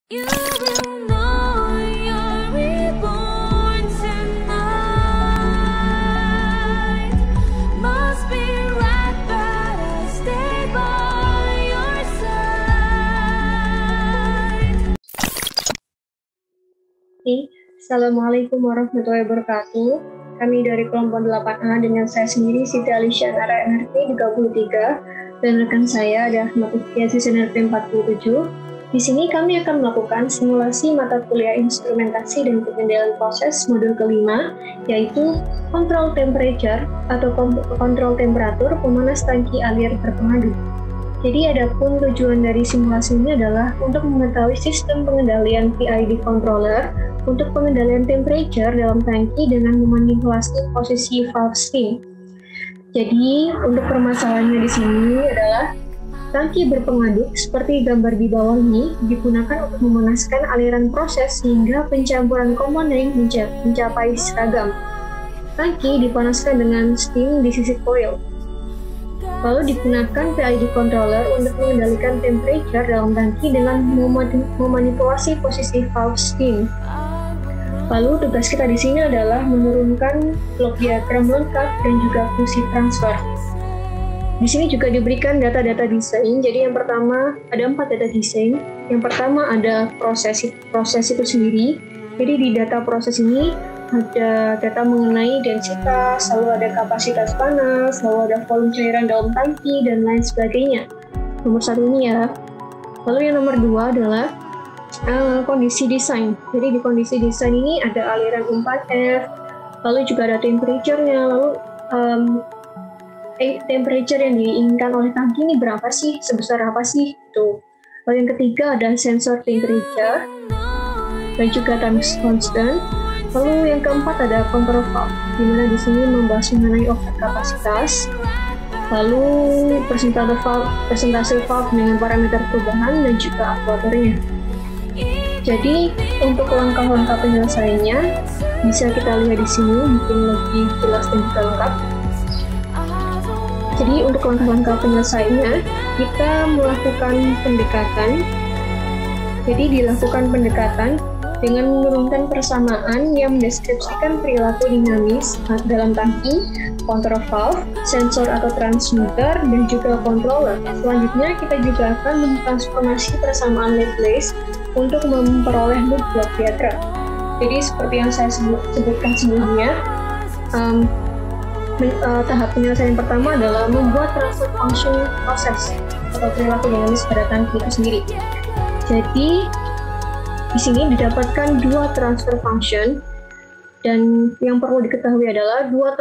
You will know you're reborn tonight. Must be right that I stay by your side. Assalamualaikum warahmatullahi wabarakatuh. Kami dari kelompok 8A dengan saya sendiri Siti Alisya Nara NRP 33 dan rekan saya ada Ahmad Ufki NRP 47. Di sini kami akan melakukan simulasi mata kuliah instrumentasi dan pengendalian proses modul kelima, yaitu kontrol temperature atau kontrol temperatur pemanas tangki alir berpengadu. Jadi adapun tujuan dari simulasi ini adalah untuk mengetahui sistem pengendalian PID controller untuk pengendalian temperature dalam tangki dengan memanipulasi posisi valve steam. Jadi untuk permasalahannya di sini adalah tangki berpengaduk seperti gambar di bawah ini digunakan untuk memanaskan aliran proses sehingga pencampuran komponen mencapai seragam. Tangki dipanaskan dengan steam di sisi coil. Lalu digunakan PID controller untuk mengendalikan temperature dalam tangki dengan memanipulasi posisi valve steam. Lalu tugas kita di sini adalah menurunkan blok diagram lengkap dan juga fungsi transfer. Di sini juga diberikan data-data desain. Jadi yang pertama ada 4 data desain. Yang pertama ada proses itu sendiri. Jadi di data proses ini ada data mengenai densitas, lalu ada kapasitas panas, lalu ada volume cairan dalam tangki dan lain sebagainya. Nomor 1 ini ya. Lalu yang nomor 2 adalah kondisi desain. Jadi di kondisi desain ini ada aliran 4F, lalu juga ada temperature-nya, lalu temperature yang diinginkan oleh tangki ini berapa sih, sebesar apa sih itu. Lalu yang ketiga ada sensor temperature dan juga time constant. Lalu yang keempat ada control valve, di mana di sini membahas mengenai over kapasitas. Lalu persentase valve dengan parameter perubahan dan juga aktuatornya. Jadi untuk langkah-langkah penyelesaiannya bisa kita lihat di sini, mungkin lebih jelas dan juga lengkap. Jadi untuk langkah-langkah penyelesaiannya, kita melakukan pendekatan. Jadi dilakukan pendekatan dengan menurunkan persamaan yang mendeskripsikan perilaku dinamis dalam tangki, kontrol valve, sensor atau transmitter, dan juga controller. Selanjutnya kita juga akan mentransformasi persamaan Laplace untuk memperoleh loop block diagram. Jadi seperti yang saya sebutkan sebelumnya, tahap penyelesaian pertama adalah membuat transfer function proses atau perilaku dinamis pada tangki itu sendiri. Jadi di sini didapatkan 2 transfer function, dan yang perlu diketahui adalah 2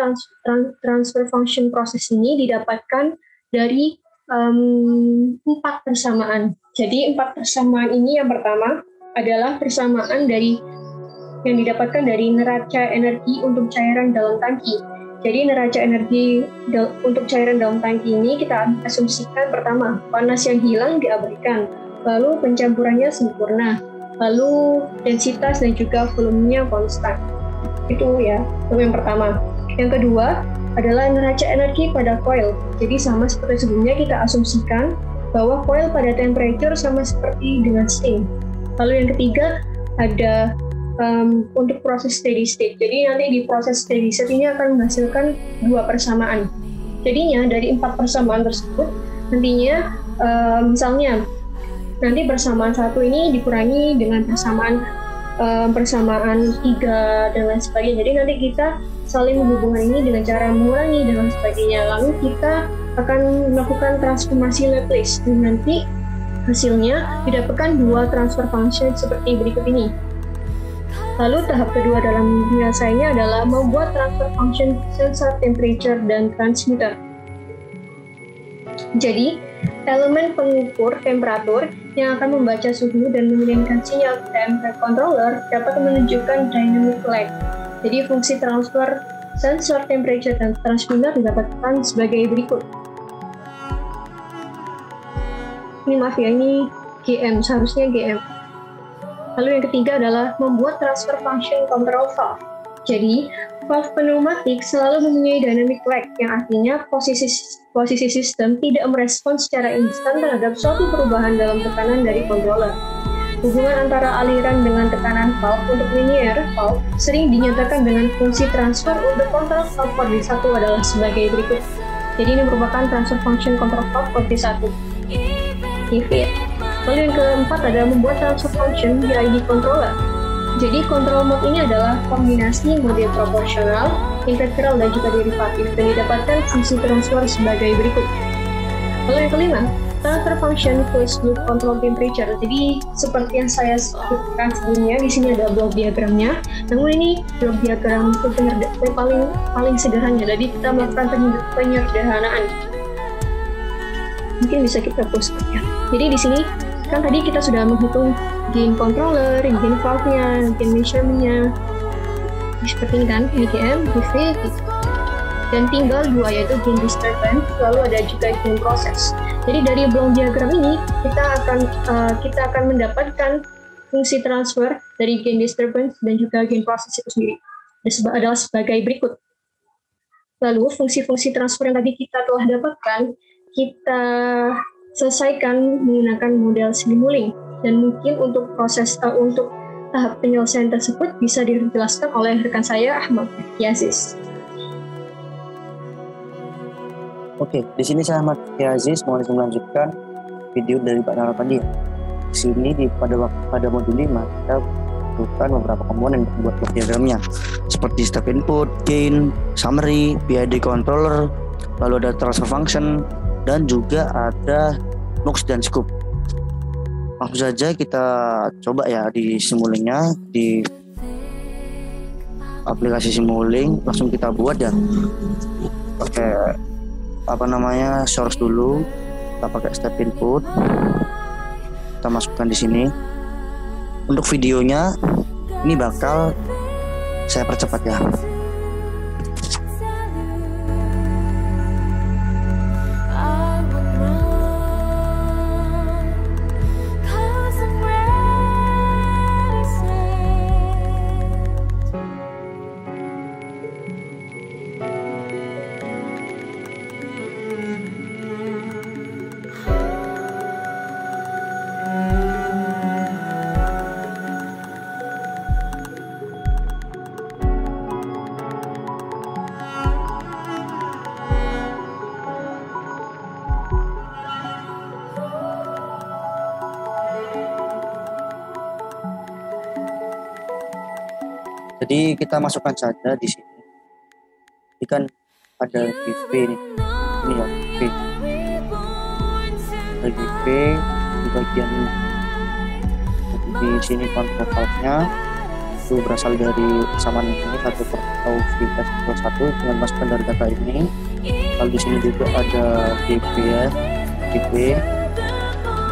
transfer function proses ini didapatkan dari 4 persamaan. Jadi 4 persamaan ini yang pertama adalah persamaan yang didapatkan dari neraca energi untuk cairan dalam tangki. Jadi neraca energi untuk cairan dalam tangki ini kita asumsikan pertama, panas yang hilang diabaikan, lalu pencampurannya sempurna, lalu densitas dan juga volumenya konstan. Itu ya, itu yang pertama. Yang kedua adalah neraca energi pada coil. Jadi sama seperti sebelumnya kita asumsikan bahwa coil pada temperature sama seperti dengan steam. Lalu yang ketiga ada untuk proses steady state. Jadi nanti di proses steady state ini akan menghasilkan 2 persamaan. Jadinya dari 4 persamaan tersebut nantinya misalnya nanti persamaan 1 ini dikurangi dengan persamaan 3 dan lain sebagainya. Jadi nanti kita saling menghubungkan ini dengan cara mengurangi dan lain sebagainya. Lalu kita akan melakukan transformasi Laplace dan nanti hasilnya didapatkan 2 transfer function seperti berikut ini. Lalu tahap kedua dalam penyelesaiannya adalah membuat transfer function sensor temperature dan transmitter. Jadi, elemen pengukur temperatur yang akan membaca suhu dan mengirimkan sinyal ke temperature controller dapat menunjukkan dynamic lag. Jadi, fungsi transfer sensor temperature dan transmitter didapatkan sebagai berikut. Ini maaf ya, ini GM, seharusnya GM. Lalu yang ketiga adalah membuat transfer function control valve. Jadi, valve pneumatik selalu mempunyai dynamic lag, yang artinya posisi sistem tidak merespons secara instan terhadap suatu perubahan dalam tekanan dari controller. Hubungan antara aliran dengan tekanan valve untuk linear valve sering dinyatakan dengan fungsi transfer untuk kontrol valve Cordi 1 adalah sebagai berikut. Jadi ini merupakan transfer function kontrol valve Cordi 1. If. Lalu yang keempat ada membuat transfer function PID controller. Jadi control mode ini adalah kombinasi mode proporsional, integral, dan juga derivatif, dan didapatkan fungsi transfer sebagai berikut. Lalu yang kelima, transfer function closed loop control temperature. Jadi seperti yang saya sebutkan sebelumnya, di sini ada blok diagramnya. Namun ini blok diagram paling sederhana. Jadi kita melakukan penyederhanaan. Mungkin bisa kita post ya. Jadi di sini kan tadi kita sudah menghitung gain controller, gain valve-nya, gain measurement-nya. Seperti ini kan, GM, GV, dan tinggal dua, yaitu gain disturbance, lalu ada juga gain process. Jadi dari blok diagram ini kita akan mendapatkan fungsi transfer dari gain disturbance dan juga gain process itu sendiri adalah sebagai berikut. Lalu fungsi-fungsi transfer yang tadi kita telah dapatkan kita selesaikan menggunakan model Simulink, dan mungkin untuk untuk tahap penyelesaian tersebut bisa dijelaskan oleh rekan saya Ahmad Yaziz. Oke, di sini saya Ahmad Yaziz mau melanjutkan video dari Pak Nara tadi. Di sini pada modul 5 kita butuhkan beberapa komponen untuk membuat blok diagramnya, seperti step input, gain, summary, PID controller, lalu ada transfer function, dan juga ada mux dan scoop. Langsung saja kita coba ya di Simulink-nya, di aplikasi Simulink langsung kita buat ya. Pakai source dulu, kita pakai step input, kita masukkan di sini. Untuk videonya ini bakal saya percepat ya. Jadi kita masukkan saja di sini. Ini kan ada GV nih. Ini ya GV. Ada GV di bagian ini. Jadi di sini kontrol valve-nya itu berasal dari persamaan ini 1/V plus 1 dengan masukkan dari data ini. Lalu di sini juga ada GV ya, GV.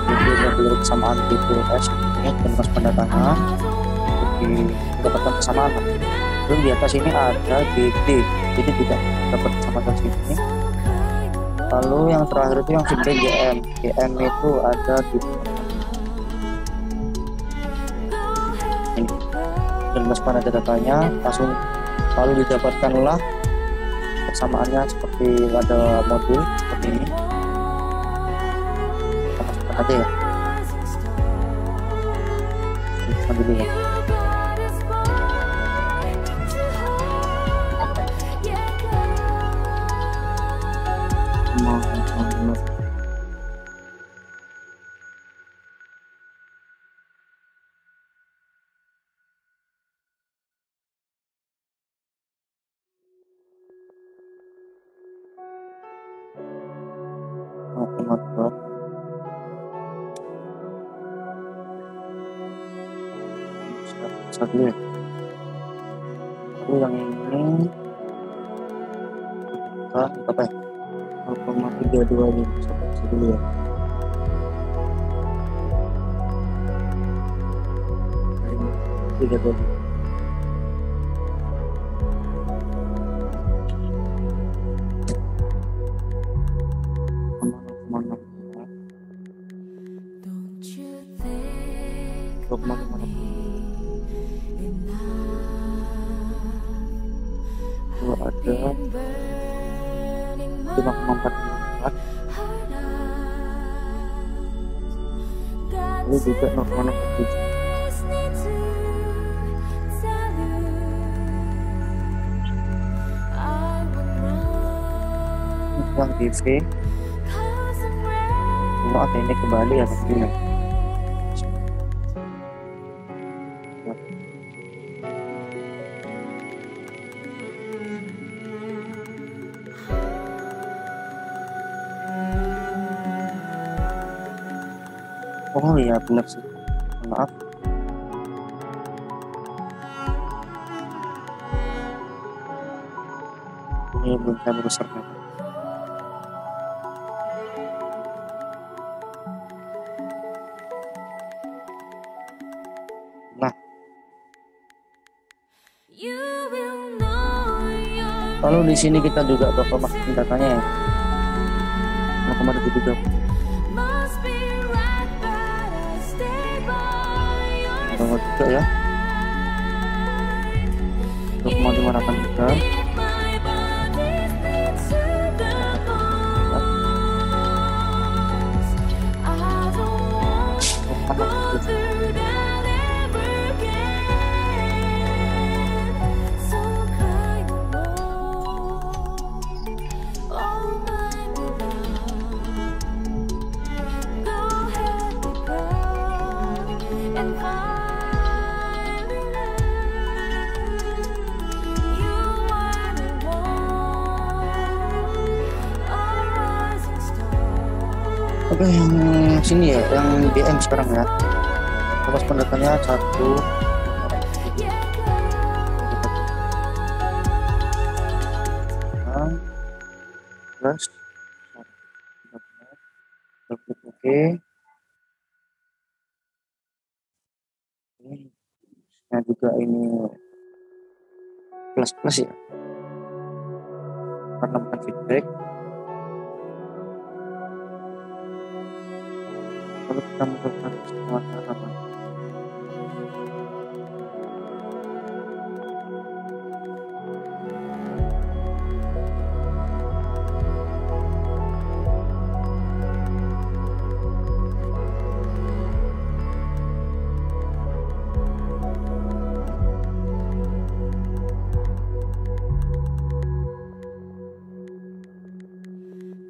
Jadi dari persamaan GVS ini dan masukkan datanya. Dapatkan kesamaan. Lalu di atas ini ada GD, jadi tidak dapat kesamaan dari sini. Lalu yang terakhir itu yang feedback GM. GM itu ada di ini. Dan masukkan ada datanya, langsung lalu didapatkanlah kesamaannya seperti ada modul seperti ini. Kita masukkan aja ya. Masukkan dulu ya. Satu ya. Lalu yang ini apa ya? 0,32 ini bisa dulu ya. Tiga dulu. Ada 5,44 Lalu juga 0,67. just need to tell you I would run, Uang DV. 'cause I'm ready. Maaf ya, ini kembali ya begini. Oh iya benar sih. Maaf. Ini belum saya besarkan. Nah, You will know you're lalu di sini kita juga bakal masukin datanya ya. 0,73. must be right, but I stay by your Nomor 3 ya. 0,583. If my body's beat to the bones, I don't want to go through that ever again. So cry no more. Oh my beloved, go ahead, be proud and finally learn you are the one, a rising star. Oke, yang sini ya, yang BM sekarang ya. Lepas pendatangnya 1 plus oke. Nah juga ini plus ya, karena bukan feedback. Lalu kita melakukan apa?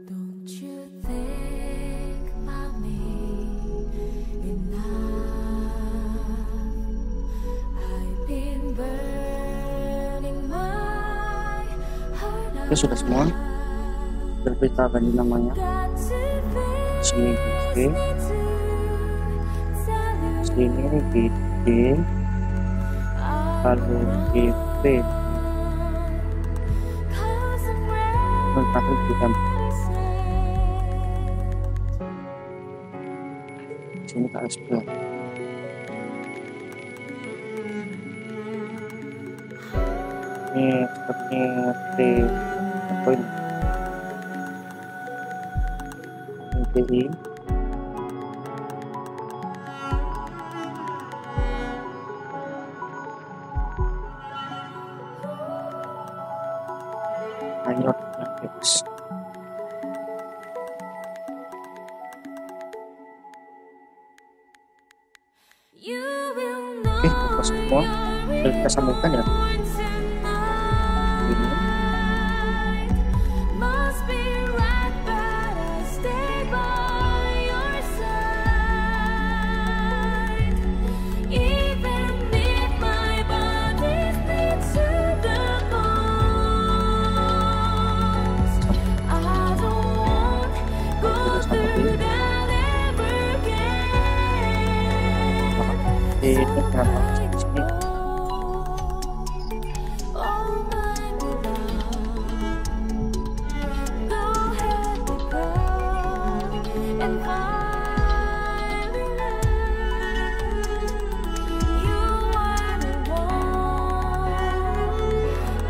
Don't you think about me enough? I've been burning my heart Oke, sudah semua. Kita ganti namanya. Sini GD, sini GD, lalu GP. Terakhir kita sini KSP. Ini seperti T apa ini? TI. Hanya X. Oke, lepas semua dan kita sambungkan ya. Ini must be right, but I stay by your side. Even if my body's beat to the bones, I don't want go through that ever again. ini kenapa di sini? Oh my beloved, go ahead, be proud and finally learn you are the one,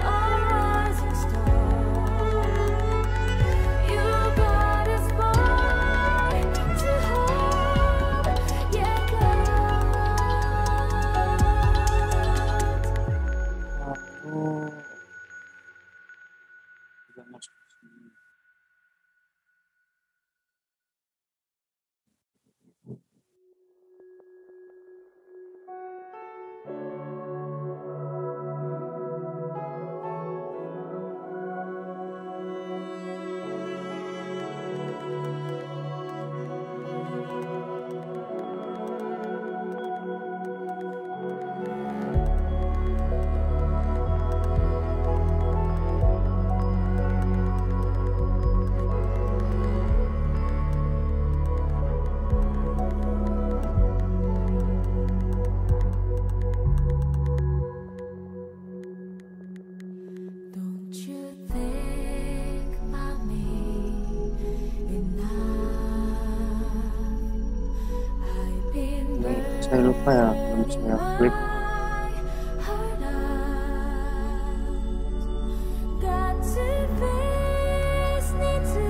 a rising star. You got a spark to hold, yeah, girl. apa ya, belum saya klik. Got to face, need to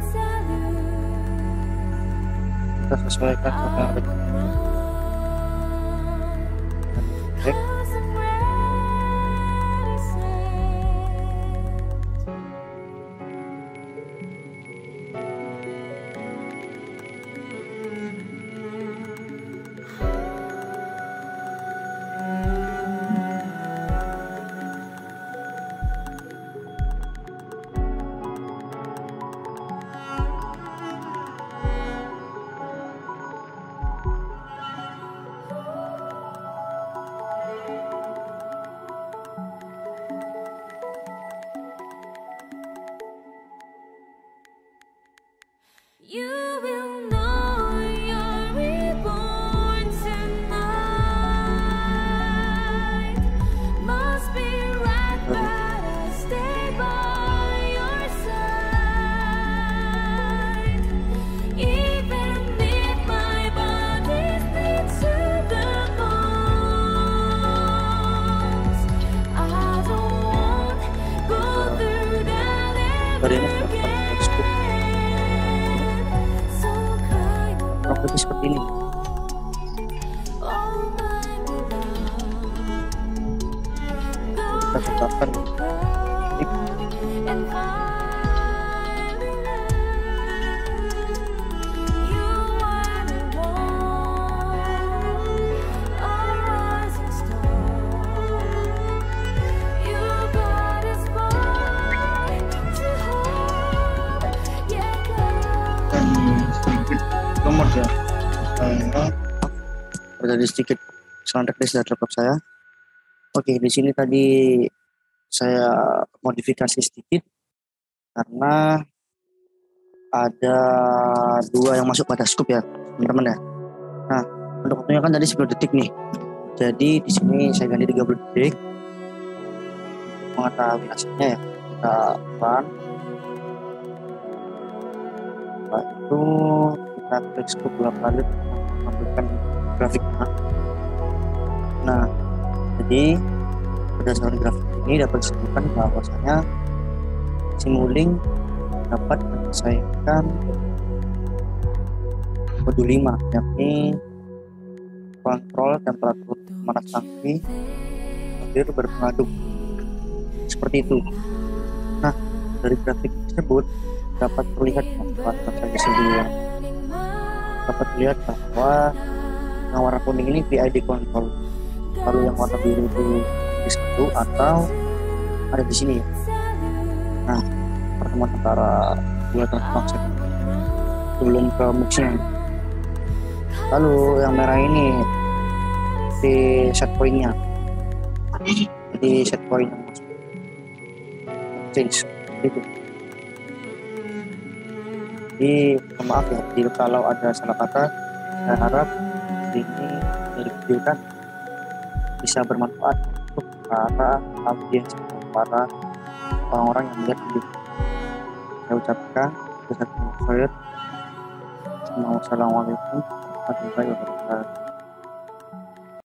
tell you Kita sesuaikan sama yang ada di klik. cause I'm reticent. You will know you're reborn tonight. Must be right, but I stay by your side. Even if my body's beat to the bones, I don't want go through that Tadi ever ini sudah again. So kind of kurang lebih seperti ini. all my Kita tetapkan klik. and finally you are the one, a rising star. You got a spark to hold, yeah, girl. dan sedikit lemot ya. Terjadi sedikit kesalahan teknis dari laptop saya. Oke, di sini tadi saya modifikasi sedikit karena ada 2 yang masuk pada scoop ya, teman-teman ya. Nah, untuk waktunya kan tadi 10 detik nih. Jadi di sini saya ganti 30 detik. Untuk mengetahui hasilnya ya, kita run. Setelah itu kita klik scoop 2 kali untuk menampilkan grafiknya. Nah, jadi berdasarkan grafik ini dapat disebutkan bahwasanya Simulink dapat menyelesaikan modul 5, yakni kontrol temperatur panas tangki air berpengaduk, seperti itu. Nah, dari grafik tersebut dapat terlihat dapat terlihat bahwa yang warna kuning ini PID control, lalu yang warna biru itu disk 1 atau ada di sini ya. Nah, pertemuan antara dua transfer sebelum ke muxnya. Lalu yang merah ini di set point-nya, jadi set point yang masuk change itu. Jadi maaf ya, jadi kalau ada salah kata, saya harap ini dari video kan bisa bermanfaat untuk para audiens, para orang-orang yang melihat video. Saya ucapkan Wassalamualaikum warahmatullahi wabarakatuh.